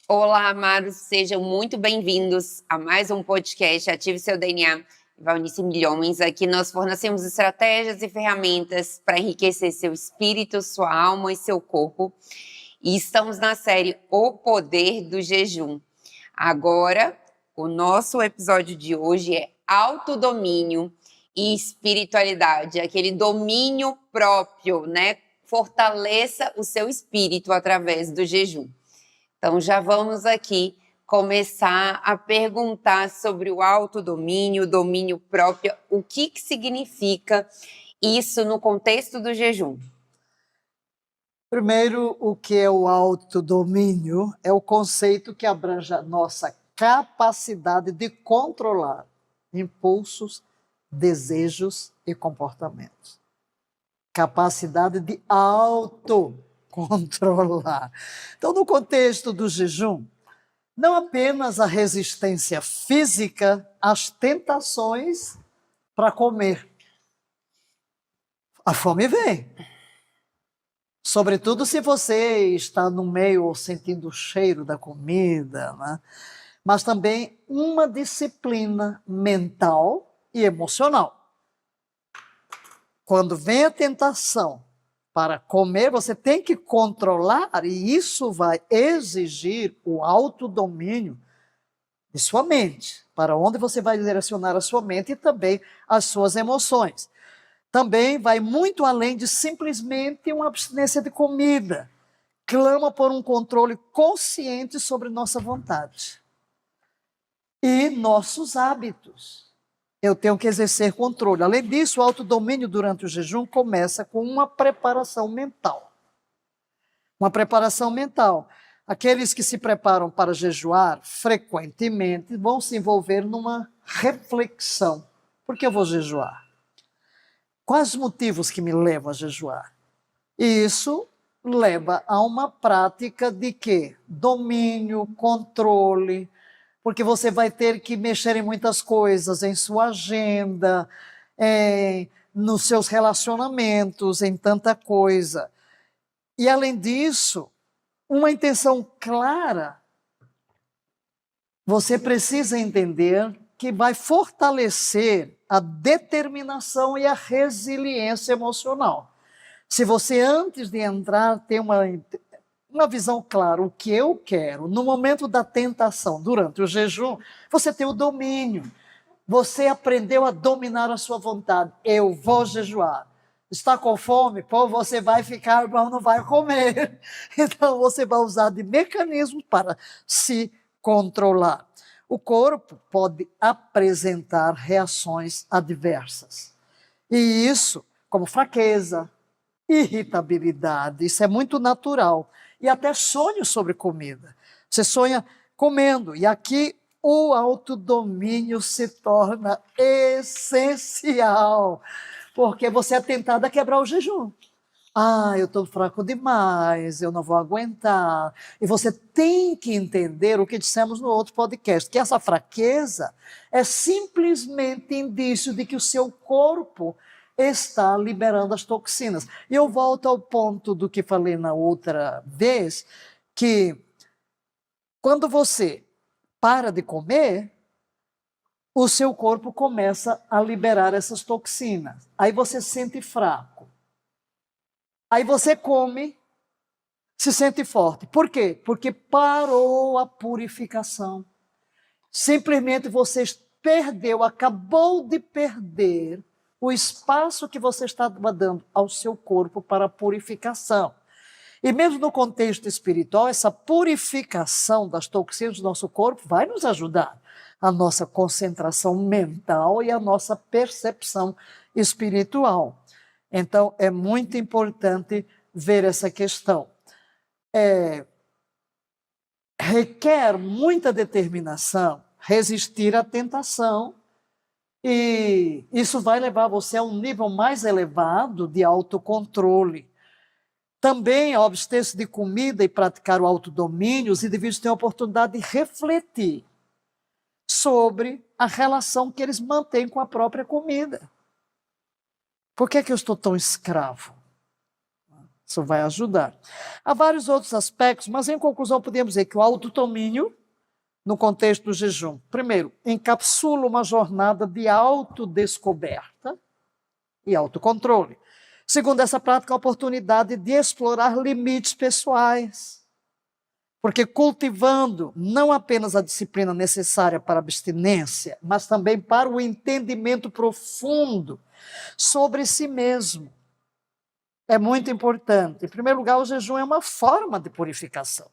Olá, amados, sejam muito bem-vindos a mais um podcast Ative Seu DNA. Valnice Milhões. Aqui nós fornecemos estratégias e ferramentas para enriquecer seu espírito, sua alma e seu corpo. E estamos na série O Poder do Jejum. Agora, o nosso episódio de hoje é autodomínio e espiritualidade, aquele domínio próprio, né? Fortaleça o seu espírito através do jejum. Então, já vamos aqui começar a perguntar sobre o autodomínio, o domínio próprio, o que significa isso no contexto do jejum? Primeiro, o que é o autodomínio? É o conceito que abrange a nossa capacidade de controlar impulsos, desejos e comportamentos. Capacidade de autocontrolar. Então, no contexto do jejum, não apenas a resistência física às tentações para comer. A fome vem. Sobretudo se você está no meio sentindo o cheiro da comida, né? Mas também uma disciplina mental e emocional. Quando vem a tentação para comer, você tem que controlar, e isso vai exigir o autodomínio de sua mente, para onde você vai direcionar a sua mente e também as suas emoções. Também vai muito além de simplesmente uma abstinência de comida. Clama por um controle consciente sobre nossa vontade e nossos hábitos. Eu tenho que exercer controle. Além disso, o autodomínio durante o jejum começa com uma preparação mental. Uma preparação mental. Aqueles que se preparam para jejuar frequentemente vão se envolver numa reflexão. Por que eu vou jejuar? Quais os motivos que me levam a jejuar? E isso leva a uma prática de quê? Domínio, controle, porque você vai ter que mexer em muitas coisas, em sua agenda, nos seus relacionamentos, em tanta coisa. E além disso, uma intenção clara, você precisa entender que vai fortalecer a determinação e a resiliência emocional. Se você, antes de entrar, tem uma visão clara, o que eu quero, no momento da tentação, durante o jejum, você tem o domínio. Você aprendeu a dominar a sua vontade. Eu vou jejuar. Está com fome? Pô, você vai ficar, mas não vai comer. Então, você vai usar de mecanismos para se controlar. O corpo pode apresentar reações adversas. E isso, como fraqueza, irritabilidade, isso é muito natural. E até sonhos sobre comida. Você sonha comendo. E aqui o autodomínio se torna essencial. Porque você é tentado a quebrar o jejum. Eu estou fraco demais, eu não vou aguentar. E você tem que entender o que dissemos no outro podcast, que essa fraqueza é simplesmente indício de que o seu corpo está liberando as toxinas. E eu volto ao ponto do que falei na outra vez, que quando você para de comer, o seu corpo começa a liberar essas toxinas. Aí você se sente fraco. Aí você come, se sente forte. Por quê? Porque parou a purificação. Simplesmente você perdeu, acabou de perder o espaço que você estava dando ao seu corpo para a purificação. E mesmo no contexto espiritual, essa purificação das toxinas do nosso corpo vai nos ajudar. A nossa concentração mental e a nossa percepção espiritual. Então, é muito importante ver essa questão. Requer muita determinação resistir à tentação, e isso vai levar você a um nível mais elevado de autocontrole. Também, ao abster-se de comida e praticar o autodomínio, os indivíduos têm a oportunidade de refletir sobre a relação que eles mantêm com a própria comida. Por que eu estou tão escravo? Isso vai ajudar. Há vários outros aspectos, mas em conclusão podemos dizer que o autodomínio, no contexto do jejum, primeiro, encapsula uma jornada de autodescoberta e autocontrole. Segundo, essa prática é a oportunidade de explorar limites pessoais. Porque cultivando não apenas a disciplina necessária para a abstinência, mas também para o entendimento profundo sobre si mesmo. É muito importante. Em primeiro lugar, o jejum é uma forma de purificação.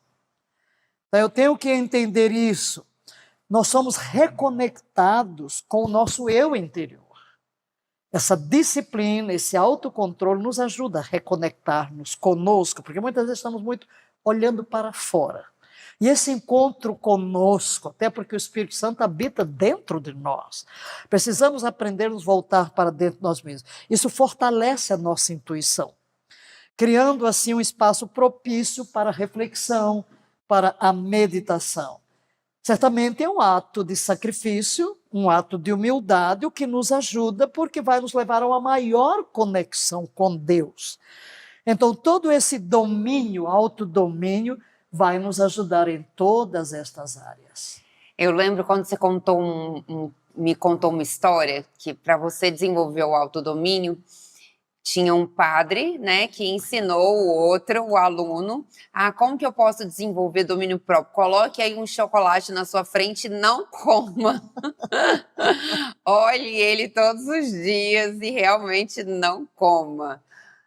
Então, eu tenho que entender isso. Nós somos reconectados com o nosso eu interior. Essa disciplina, esse autocontrole nos ajuda a reconectar-nos conosco, porque muitas vezes estamos muito olhando para fora. E esse encontro conosco, até porque o Espírito Santo habita dentro de nós, precisamos aprender a nos voltar para dentro de nós mesmos. Isso fortalece a nossa intuição, criando assim um espaço propício para a reflexão, para a meditação. Certamente é um ato de sacrifício, um ato de humildade, o que nos ajuda porque vai nos levar a uma maior conexão com Deus. Então, todo esse domínio, autodomínio, vai nos ajudar em todas estas áreas. Eu lembro quando você me contou uma história que para você desenvolver o autodomínio, tinha um padre, né, que ensinou o aluno, como que eu posso desenvolver domínio próprio? Coloque aí um chocolate na sua frente e não coma. Olhe ele todos os dias e realmente não coma.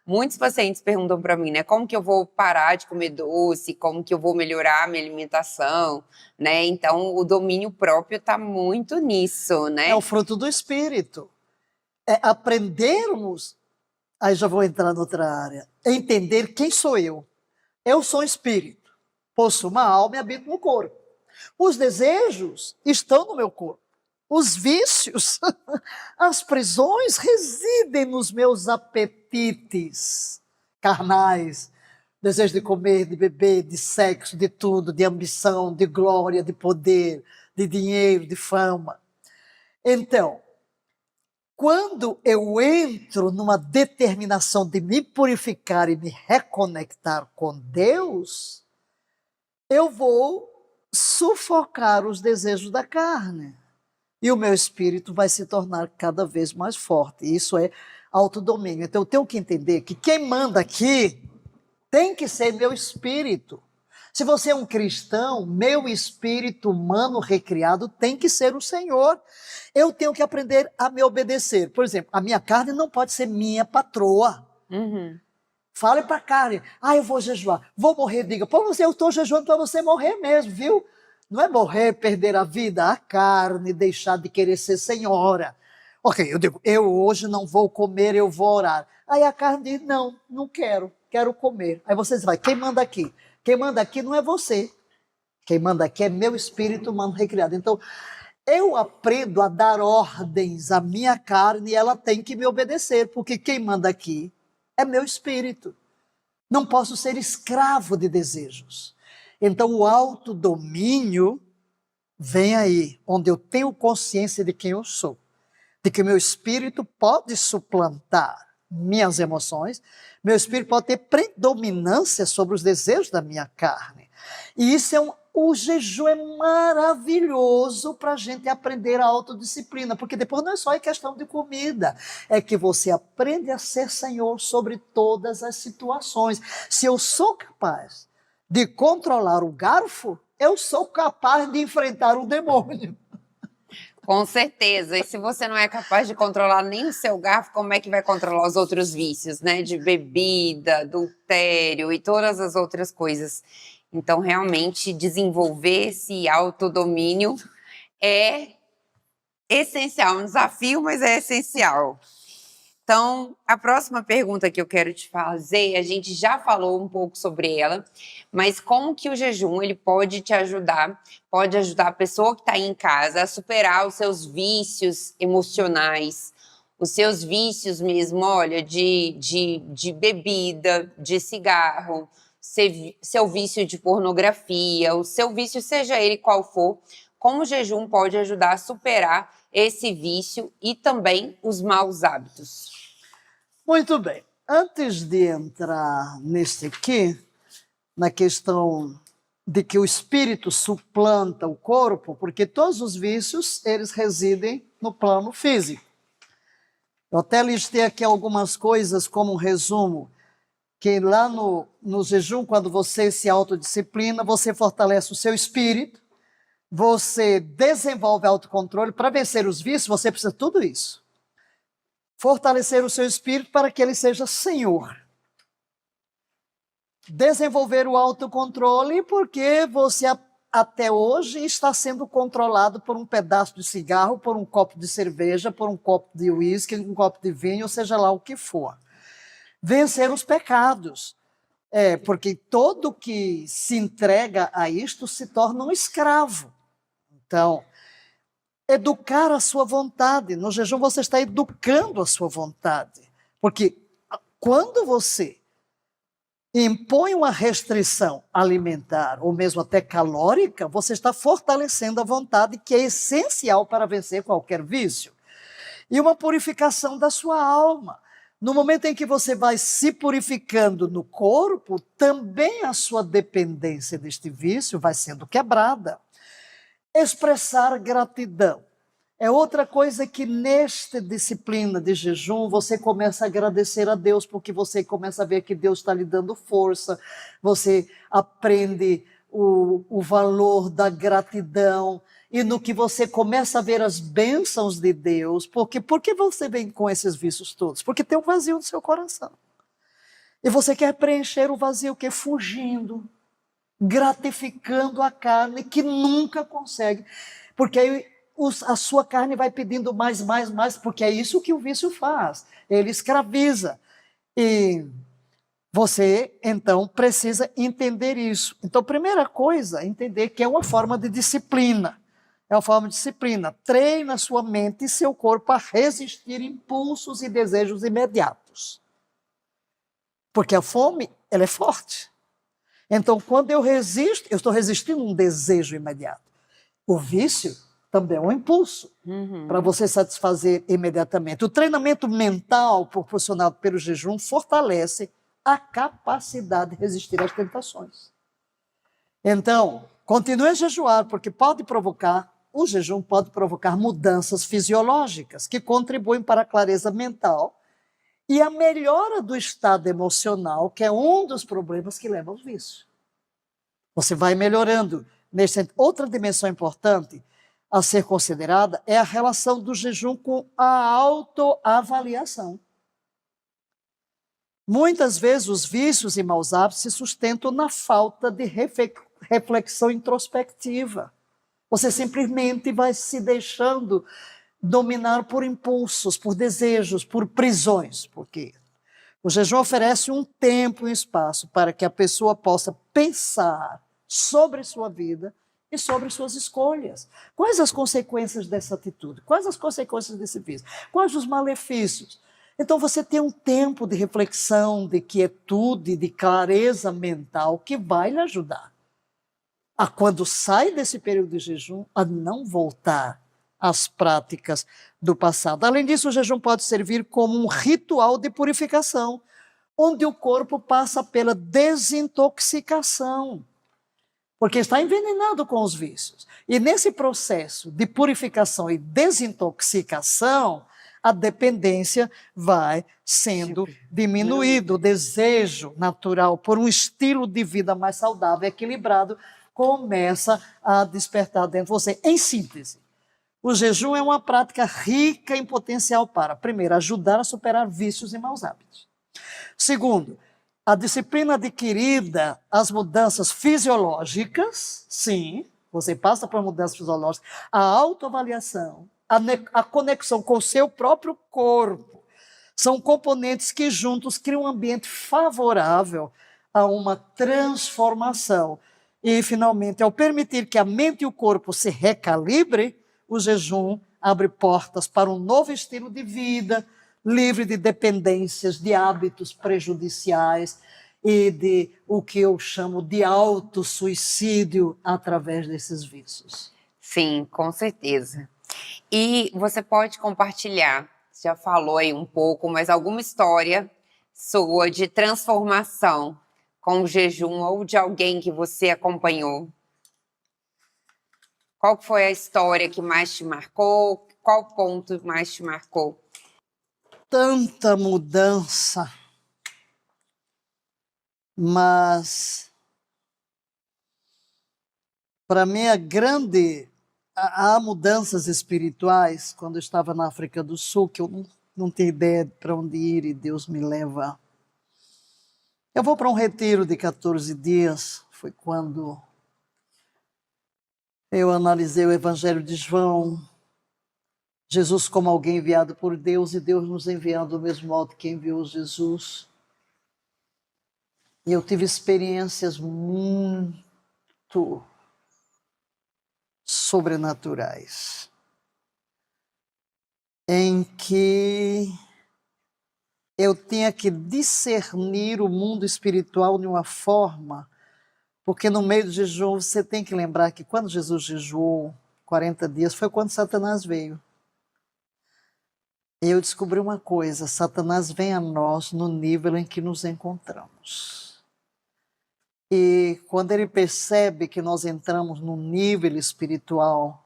Muitos pacientes perguntam para mim, né, como que eu vou parar de comer doce, como que eu vou melhorar a minha alimentação, né? Então, o domínio próprio está muito nisso, né? É o fruto do Espírito. É aprendermos, aí já vou entrar noutra área, entender quem sou eu. Eu sou espírito, possuo uma alma e habito no corpo. Os desejos estão no meu corpo. Os vícios, as prisões residem nos meus apetites carnais. Desejo de comer, de beber, de sexo, de tudo, de ambição, de glória, de poder, de dinheiro, de fama. Então, quando eu entro numa determinação de me purificar e me reconectar com Deus, eu vou sufocar os desejos da carne. E o meu espírito vai se tornar cada vez mais forte. Isso é autodomínio. Então eu tenho que entender que quem manda aqui tem que ser meu espírito. Se você é um cristão, meu espírito humano recriado tem que ser o Senhor. Eu tenho que aprender a me obedecer. Por exemplo, a minha carne não pode ser minha patroa. Uhum. Fale para a carne, eu vou jejuar, vou morrer. Diga, pô, eu estou jejuando para você morrer mesmo, viu? Não é morrer, perder a vida, a carne, deixar de querer ser senhora. Ok, eu digo, eu hoje não vou comer, eu vou orar. Aí a carne diz, não quero, quero comer. Aí você diz, quem manda aqui? Quem manda aqui não é você. Quem manda aqui é meu espírito humano recriado. Então, eu aprendo a dar ordens à minha carne e ela tem que me obedecer, porque quem manda aqui é meu espírito. Não posso ser escravo de desejos. Então, o autodomínio vem aí, onde eu tenho consciência de quem eu sou, de que meu espírito pode suplantar minhas emoções, meu espírito pode ter predominância sobre os desejos da minha carne. E isso o jejum é maravilhoso para a gente aprender a autodisciplina, porque depois não é só questão de comida, é que você aprende a ser senhor sobre todas as situações. Se eu sou capaz de controlar o garfo, eu sou capaz de enfrentar o demônio. Com certeza. E se você não é capaz de controlar nem o seu garfo, como é que vai controlar os outros vícios, né? De bebida, adultério e todas as outras coisas. Então, realmente, desenvolver esse autodomínio é essencial. Um desafio, mas é essencial. Então, a próxima pergunta que eu quero te fazer, a gente já falou um pouco sobre ela, mas como que o jejum ele pode te ajudar, pode ajudar a pessoa que está aí em casa a superar os seus vícios emocionais, os seus vícios mesmo, olha, de bebida, de cigarro, seu vício de pornografia, o seu vício, seja ele qual for, como o jejum pode ajudar a superar esse vício e também os maus hábitos? Muito bem. antes de entrar neste aqui, na questão de que o espírito suplanta o corpo, porque todos os vícios, eles residem no plano físico. Eu até listei aqui algumas coisas como um resumo, que lá no jejum, quando você se autodisciplina, você fortalece o seu espírito, você desenvolve autocontrole. Para vencer os vícios, você precisa de tudo isso. Fortalecer o seu espírito para que ele seja senhor. Desenvolver o autocontrole porque você até hoje está sendo controlado por um pedaço de cigarro, por um copo de cerveja, por um copo de uísque, um copo de vinho, ou seja lá o que for. Vencer os pecados. Porque todo que se entrega a isto se torna um escravo. Então, educar a sua vontade. No jejum você está educando a sua vontade. Porque quando você impõe uma restrição alimentar, ou mesmo até calórica, você está fortalecendo a vontade, que é essencial para vencer qualquer vício. E uma purificação da sua alma. No momento em que você vai se purificando no corpo, também a sua dependência deste vício vai sendo quebrada. Expressar gratidão. É outra coisa que nesta disciplina de jejum você começa a agradecer a Deus, porque você começa a ver que Deus está lhe dando força, você aprende o valor da gratidão, e no que você começa a ver as bênçãos de Deus. Por que você vem com esses vícios todos? Porque tem um vazio no seu coração. E você quer preencher o vazio, que é fugindo, gratificando a carne, que nunca consegue, porque aí a sua carne vai pedindo mais, porque é isso que o vício faz. Ele escraviza. E você, então, precisa entender isso. Então, primeira coisa, entender que é uma forma de disciplina. É uma forma de disciplina. Treina sua mente e seu corpo a resistir impulsos e desejos imediatos. Porque a fome, ela é forte. Então, quando eu resisto, eu estou resistindo a um desejo imediato. O vício também é um impulso para você satisfazer imediatamente. O treinamento mental proporcionado pelo jejum fortalece a capacidade de resistir às tentações. Então, continue a jejuar, porque o jejum pode provocar mudanças fisiológicas que contribuem para a clareza mental e a melhora do estado emocional, que é um dos problemas que leva ao vício. Você vai melhorando. Outra dimensão importante a ser considerada é a relação do jejum com a autoavaliação. Muitas vezes os vícios e maus hábitos se sustentam na falta de reflexão introspectiva. Você simplesmente vai se deixando dominar por impulsos, por desejos, por prisões. Porque o jejum oferece um tempo e um espaço para que a pessoa possa pensar sobre sua vida e sobre suas escolhas. Quais as consequências dessa atitude? Quais as consequências desse vício? Quais os malefícios? Então você tem um tempo de reflexão, de quietude, de clareza mental que vai lhe ajudar a, quando sai desse período de jejum, a não voltar às práticas do passado. Além disso, o jejum pode servir como um ritual de purificação, onde o corpo passa pela desintoxicação, porque está envenenado com os vícios. E nesse processo de purificação e desintoxicação, a dependência vai sendo diminuída. O desejo natural por um estilo de vida mais saudável, equilibrado, começa a despertar dentro de você. Em síntese, o jejum é uma prática rica em potencial para, primeiro, ajudar a superar vícios e maus hábitos. Segundo, a disciplina adquirida, as mudanças fisiológicas, sim, você passa por mudanças fisiológicas, a autoavaliação, a conexão com o seu próprio corpo, são componentes que juntos criam um ambiente favorável a uma transformação. E, finalmente, ao permitir que a mente e o corpo se recalibrem, o jejum abre portas para um novo estilo de vida, livre de dependências, de hábitos prejudiciais e de o que eu chamo de autossuicídio através desses vícios. Sim, com certeza. E você pode compartilhar, você já falou aí um pouco, mas alguma história, sua de transformação com o jejum ou de alguém que você acompanhou? Qual foi a história que mais te marcou? Qual ponto mais te marcou? Tanta mudança, mas para mim há mudanças espirituais quando eu estava na África do Sul que eu não tenho ideia para onde ir e Deus me leva. Eu vou para um retiro de 14 dias, foi quando eu analisei o Evangelho de João, Jesus como alguém enviado por Deus e Deus nos enviando do mesmo modo que enviou Jesus. E eu tive experiências muito sobrenaturais, em que eu tinha que discernir o mundo espiritual de uma forma, porque no meio do jejum você tem que lembrar que quando Jesus jejuou 40 dias foi quando Satanás veio. E eu descobri uma coisa, Satanás vem a nós no nível em que nos encontramos. E quando ele percebe que nós entramos num nível espiritual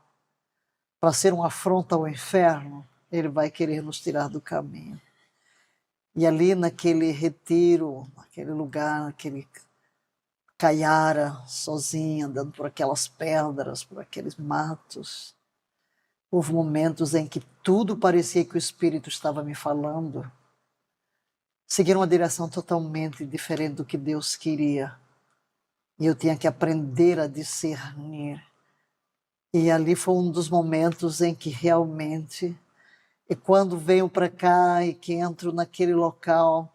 para ser uma afronta ao inferno, ele vai querer nos tirar do caminho. E ali naquele retiro, naquele lugar, naquele caiara, sozinha, andando por aquelas pedras, por aqueles matos, houve momentos em que tudo parecia que o Espírito estava me falando, seguir uma direção totalmente diferente do que Deus queria. E eu tinha que aprender a discernir. E ali foi um dos momentos em que realmente, e quando venho para cá e que entro naquele local,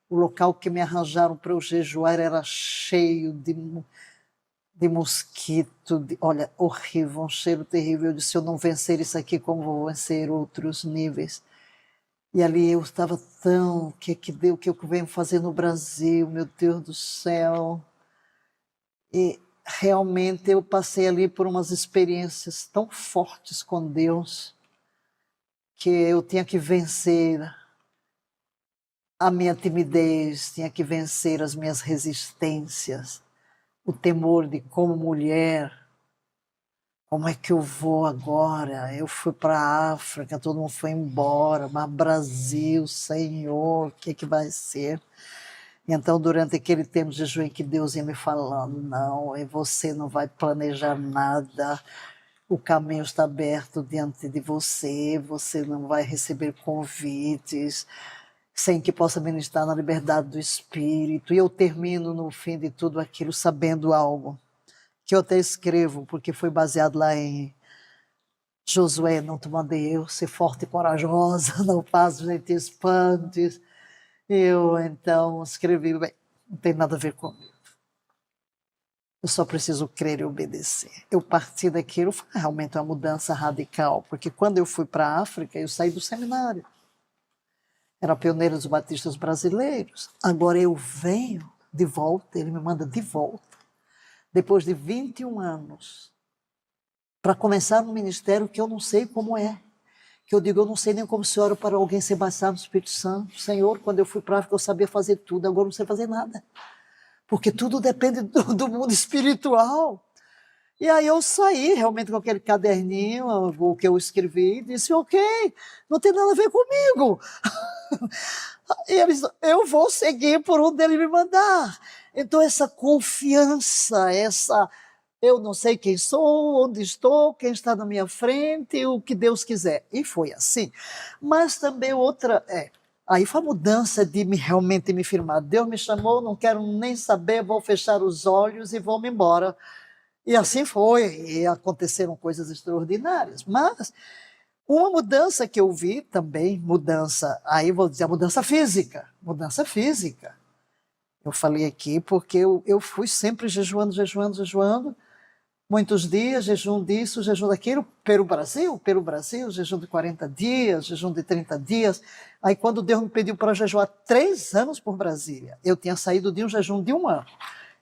o local que me arranjaram para eu jejuar era cheio de mosquito, olha, horrível, um cheiro terrível. Eu disse, se eu não vencer isso aqui, como vou vencer outros níveis? E ali eu estava tão, o que eu venho fazer no Brasil, meu Deus do céu. E realmente eu passei ali por umas experiências tão fortes com Deus, que eu tinha que vencer a minha timidez, tinha que vencer as minhas resistências, o temor de como mulher, como é que eu vou agora? Eu fui para a África, todo mundo foi embora, mas Brasil, Senhor, o que vai ser? Então, durante aquele tempo de jejum que Deus ia me falando, não, você não vai planejar nada, o caminho está aberto diante de você, você não vai receber convites, sem que possa ministrar na liberdade do Espírito. E eu termino no fim de tudo aquilo sabendo algo, que eu até escrevo, porque foi baseado lá em Josué, não te mandei eu ser forte e corajosa, não faço gente espantes. Eu então escrevi, bem, não tem nada a ver comigo. Eu só preciso crer e obedecer. Eu parti daquilo, foi realmente uma mudança radical, porque quando eu fui para a África, eu saí do seminário. Era pioneiro dos batistas brasileiros. Agora eu venho de volta, ele me manda de volta, depois de 21 anos, para começar um ministério que eu não sei como é. Que eu digo, eu não sei nem como se ora para alguém ser batizado no Espírito Santo. Senhor, quando eu fui para a África, eu sabia fazer tudo, agora não sei fazer nada. Porque tudo depende do mundo espiritual. E aí eu saí realmente com aquele caderninho, o que eu escrevi, e disse, ok, não tem nada a ver comigo. E eles, eu vou seguir por onde ele me mandar. Então essa confiança, eu não sei quem sou, onde estou, quem está na minha frente, o que Deus quiser. E foi assim. Mas também outra, aí foi a mudança de realmente me firmar. Deus me chamou, não quero nem saber, vou fechar os olhos e vou me embora. E assim foi, e aconteceram coisas extraordinárias. Mas uma mudança que eu vi também, aí vou dizer, a mudança física. Mudança física. Eu falei aqui porque eu fui sempre jejuando, muitos dias, jejum disso, jejum daquilo, pelo Brasil, jejum de 40 dias, jejum de 30 dias. Aí quando Deus me pediu para jejuar 3 anos por Brasília, eu tinha saído de um jejum de 1 ano.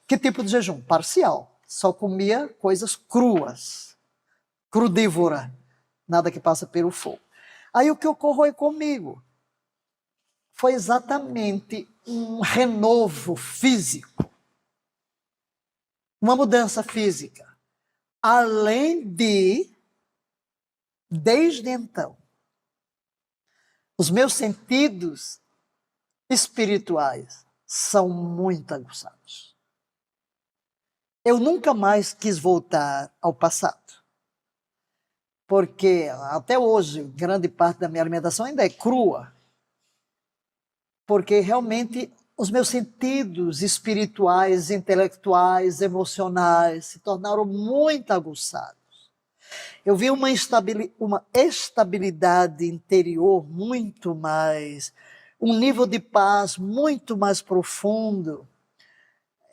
Que tipo de jejum? Parcial. Só comia coisas cruas, crudívora, nada que passa pelo fogo. Aí o que ocorreu comigo? foi exatamente um renovo físico, uma mudança física. Além de, desde então, os meus sentidos espirituais são muito aguçados. Eu nunca mais quis voltar ao passado. Porque até hoje, grande parte da minha alimentação ainda é crua. Porque realmente os meus sentidos espirituais, intelectuais, emocionais se tornaram muito aguçados. Eu vi uma estabilidade interior muito mais, um nível de paz muito mais profundo.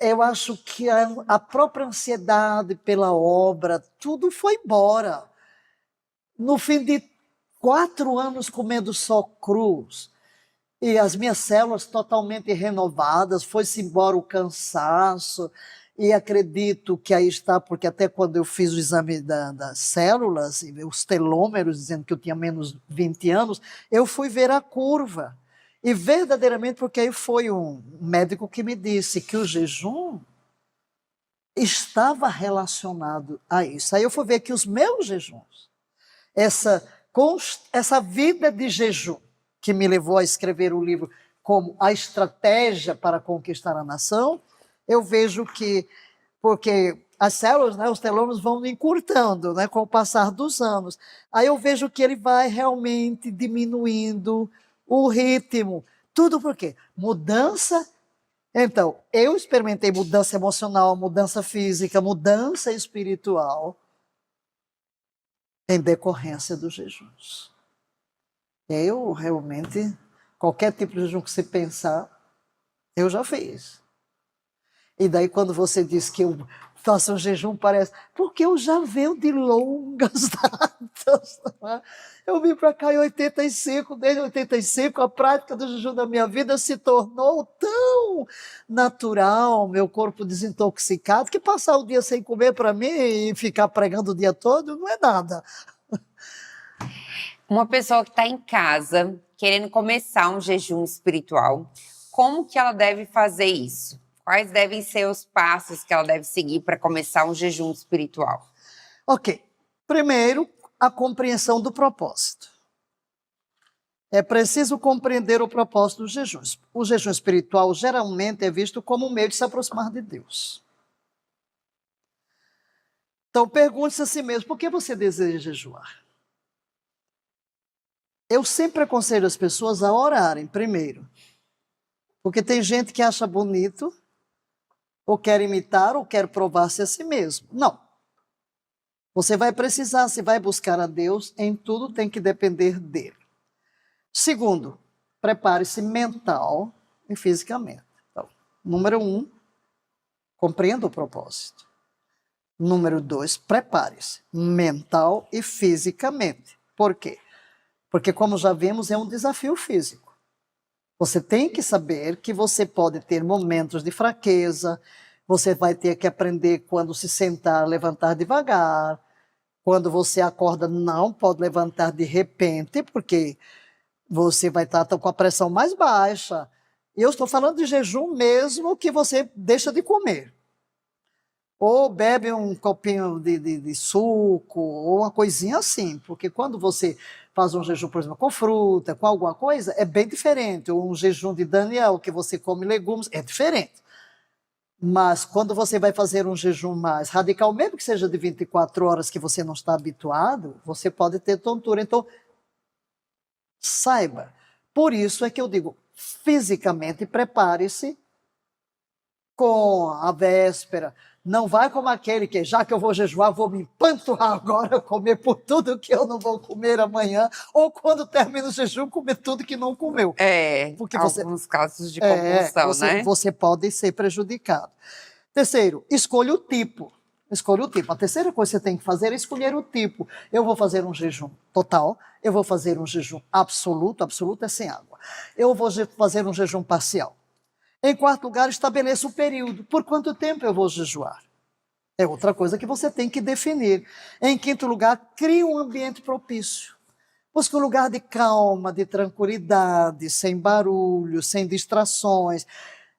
Eu acho que a própria ansiedade pela obra, tudo foi embora. No fim de 4 anos comendo só crus, e as minhas células totalmente renovadas, foi-se embora o cansaço, e acredito que aí está, porque até quando eu fiz o exame das células, os telômeros, dizendo que eu tinha menos 20 anos, eu fui ver a curva. E verdadeiramente, porque aí foi um médico que me disse que o jejum estava relacionado a isso. Aí eu fui ver que os meus jejuns, essa vida de jejum, que me levou a escrever o livro como a estratégia para conquistar a nação, eu vejo que, porque as células, né, os telômeros vão encurtando, né, com o passar dos anos. Aí eu vejo que ele vai realmente diminuindo o ritmo. Tudo por quê? Mudança. Então, eu experimentei mudança emocional, mudança física, mudança espiritual em decorrência dos jejuns. Eu realmente, qualquer tipo de jejum que você pensar, eu já fiz. E daí quando você diz que eu faço um jejum, parece, porque eu já venho de longas datas. Né? Eu vim para cá em 85, desde 85 a prática do jejum da minha vida se tornou tão natural, meu corpo desintoxicado, que passar o dia sem comer para mim e ficar pregando o dia todo não é nada. Uma pessoa que está em casa, querendo começar um jejum espiritual, como que ela deve fazer isso? Quais devem ser os passos que ela deve seguir para começar um jejum espiritual? Ok. Primeiro, a compreensão do propósito. É preciso compreender o propósito dos jejuns. O jejum espiritual geralmente é visto como um meio de se aproximar de Deus. Então, pergunte-se a si mesmo, por que você deseja jejuar? Eu sempre aconselho as pessoas a orarem primeiro. Porque tem gente que acha bonito, ou quer imitar, ou quer provar-se a si mesmo. Não. Você vai precisar, se vai buscar a Deus, em tudo tem que depender dele. Segundo, prepare-se mental e fisicamente. Então, número 1, compreenda o propósito. Número 2, prepare-se mental e fisicamente. Por quê? Porque, como já vimos, é um desafio físico. Você tem que saber que você pode ter momentos de fraqueza, você vai ter que aprender quando se sentar, levantar devagar, quando você acorda, não pode levantar de repente, porque você vai estar com a pressão mais baixa. Eu estou falando de jejum mesmo que você deixa de comer. Ou bebe um copinho de suco, ou uma coisinha assim, porque quando você faz um jejum, por exemplo, com fruta, com alguma coisa, é bem diferente. Ou um jejum de Daniel, que você come legumes, é diferente. Mas quando você vai fazer um jejum mais radical, mesmo que seja de 24 horas que você não está habituado, você pode ter tontura. Então, saiba. Por isso é que eu digo, fisicamente, prepare-se com a véspera. Não vai como aquele que, já que eu vou jejuar, vou me empanturrar agora, comer por tudo que eu não vou comer amanhã, ou quando termina o jejum, comer tudo que não comeu. Porque alguns casos de compulsão, né? Você pode ser prejudicado. Terceiro, escolha o tipo. Escolha o tipo. A terceira coisa que você tem que fazer é escolher o tipo. Eu vou fazer um jejum total, eu vou fazer um jejum absoluto, absoluto é sem água. Eu vou fazer um jejum parcial. Em quarto lugar, estabeleça o período. Por quanto tempo eu vou jejuar? É outra coisa que você tem que definir. Em quinto lugar, crie um ambiente propício. Busque um lugar de calma, de tranquilidade, sem barulho, sem distrações.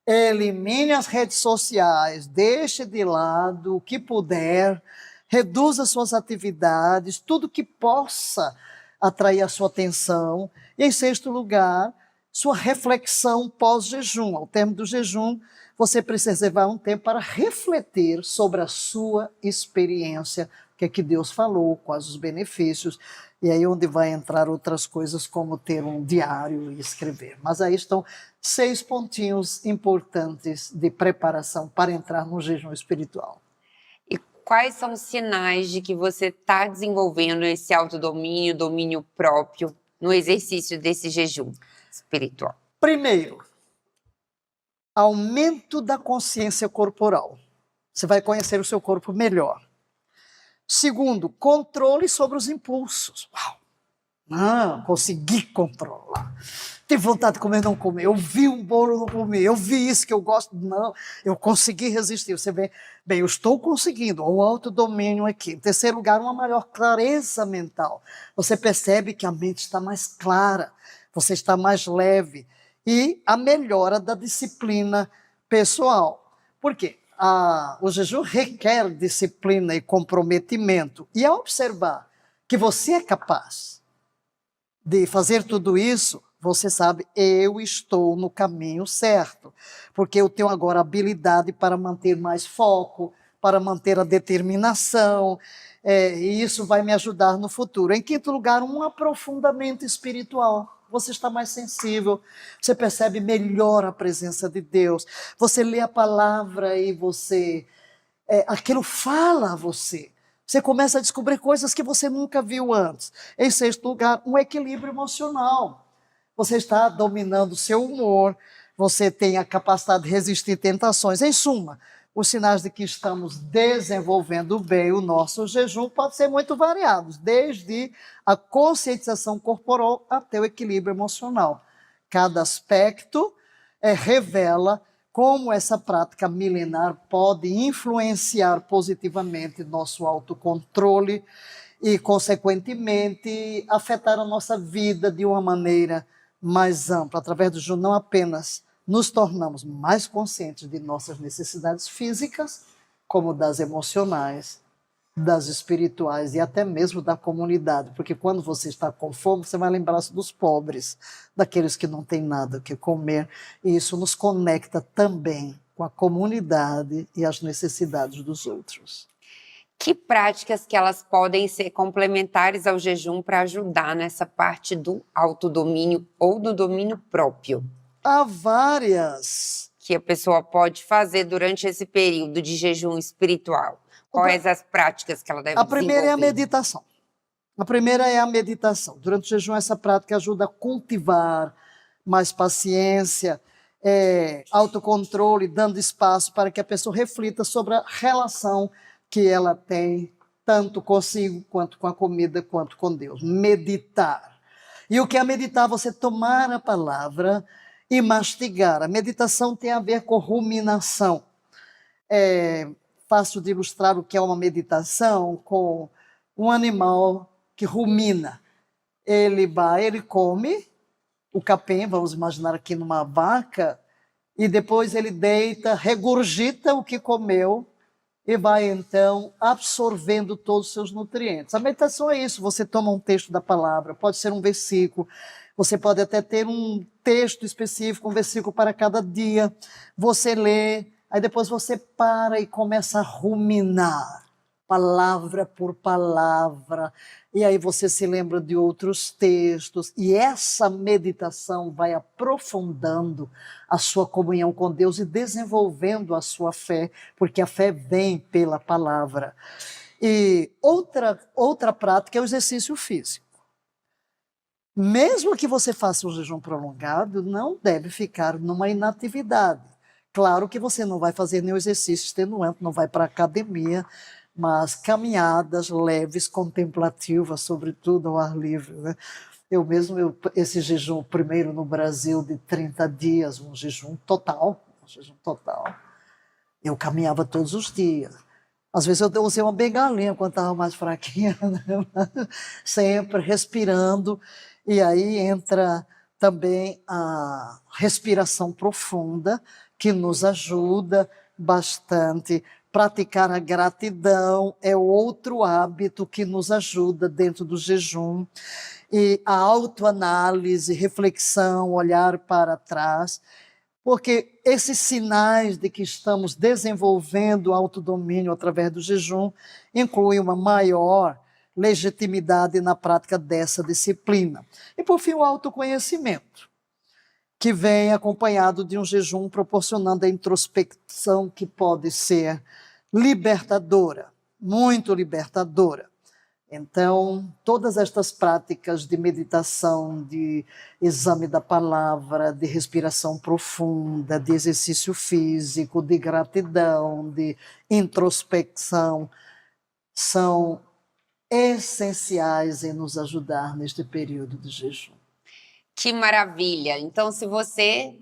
Elimine as redes sociais, deixe de lado o que puder, reduza suas atividades, tudo que possa atrair a sua atenção. E, em sexto lugar, sua reflexão pós-jejum. Ao término do jejum, você precisa reservar um tempo para refletir sobre a sua experiência, o que é que Deus falou, quais os benefícios, e aí onde vai entrar outras coisas como ter um diário e escrever. Mas aí estão 6 pontinhos importantes de preparação para entrar no jejum espiritual. E quais são os sinais de que você está desenvolvendo esse autodomínio, domínio próprio no exercício desse jejum espiritual? Primeiro, aumento da consciência corporal. Você vai conhecer o seu corpo melhor. Segundo, controle sobre os impulsos. Uau! Não, consegui controlar. Tem vontade de comer, não comer. Eu vi um bolo, não comer. Eu vi isso que eu gosto, não. Eu consegui resistir. Você vê, bem, eu estou conseguindo. O autodomínio aqui. Em terceiro lugar, uma maior clareza mental. Você percebe que a mente está mais clara, você está mais leve. E a melhora da disciplina pessoal. Por quê? O jejum requer disciplina e comprometimento. E ao observar que você é capaz de fazer tudo isso, você sabe, eu estou no caminho certo. Porque eu tenho agora habilidade para manter mais foco, para manter a determinação, e isso vai me ajudar no futuro. Em quinto lugar, um aprofundamento espiritual. Você está mais sensível, você percebe melhor a presença de Deus, você lê a palavra e aquilo fala a você. Você começa a descobrir coisas que você nunca viu antes. Em sexto lugar, um equilíbrio emocional. Você está dominando o seu humor, você tem a capacidade de resistir tentações. Em suma, os sinais de que estamos desenvolvendo bem o nosso jejum podem ser muito variados, desde a conscientização corporal até o equilíbrio emocional. Cada aspecto revela como essa prática milenar pode influenciar positivamente nosso autocontrole e, consequentemente, afetar a nossa vida de uma maneira mais ampla. Através do jejum, não apenas nos tornamos mais conscientes de nossas necessidades físicas, como das emocionais, das espirituais e até mesmo da comunidade. Porque quando você está com fome, você vai lembrar-se dos pobres, daqueles que não têm nada que comer. E isso nos conecta também com a comunidade e as necessidades dos outros. Que práticas que elas podem ser complementares ao jejum para ajudar nessa parte do autodomínio ou do domínio próprio? Há várias. Que a pessoa pode fazer durante esse período de jejum espiritual? Quais as práticas que ela deve desenvolver? A primeira é a meditação. A primeira é a meditação. Durante o jejum, essa prática ajuda a cultivar mais paciência, autocontrole, dando espaço para que a pessoa reflita sobre a relação que ela tem, tanto consigo, quanto com a comida, quanto com Deus. Meditar. E o que é meditar? Você tomar a palavra e mastigar. A meditação tem a ver com ruminação. É fácil de ilustrar o que é uma meditação com um animal que rumina. Ele come o capim, vamos imaginar aqui numa vaca, e depois ele deita, regurgita o que comeu e vai então absorvendo todos os seus nutrientes. A meditação é isso, você toma um texto da palavra, pode ser um versículo, você pode até ter um texto específico, um versículo para cada dia, você lê, aí depois você para e começa a ruminar, palavra por palavra, e aí você se lembra de outros textos, e essa meditação vai aprofundando a sua comunhão com Deus e desenvolvendo a sua fé, porque a fé vem pela palavra. E outra prática é o exercício físico. Mesmo que você faça um jejum prolongado, não deve ficar numa inatividade. Claro que você não vai fazer nenhum exercício extenuante, não vai para a academia, mas caminhadas leves, contemplativas, sobretudo ao ar livre, né? Esse jejum primeiro no Brasil de 30 dias, um jejum total, eu caminhava todos os dias. Às vezes eu usei uma bengalinha quando estava mais fraquinha, né? Sempre respirando. E aí entra também a respiração profunda, que nos ajuda bastante. Praticar a gratidão é outro hábito que nos ajuda dentro do jejum. E a autoanálise, reflexão, olhar para trás. Porque esses sinais de que estamos desenvolvendo o autodomínio através do jejum incluem uma maior legitimidade na prática dessa disciplina. E, por fim, o autoconhecimento, que vem acompanhado de um jejum proporcionando a introspecção que pode ser libertadora, muito libertadora. Então, todas estas práticas de meditação, de exame da palavra, de respiração profunda, de exercício físico, de gratidão, de introspecção, são essenciais em nos ajudar neste período de jejum. Que maravilha! Então, se você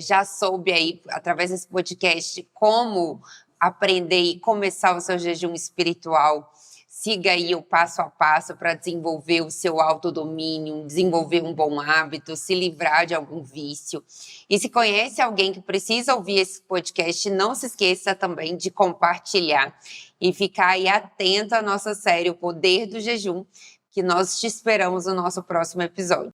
já soube aí, através desse podcast, como aprender e começar o seu jejum espiritual, siga aí o passo a passo para desenvolver o seu autodomínio, desenvolver um bom hábito, se livrar de algum vício. E se conhece alguém que precisa ouvir esse podcast, não se esqueça também de compartilhar e ficar aí atento à nossa série O Poder do Jejum, que nós te esperamos no nosso próximo episódio.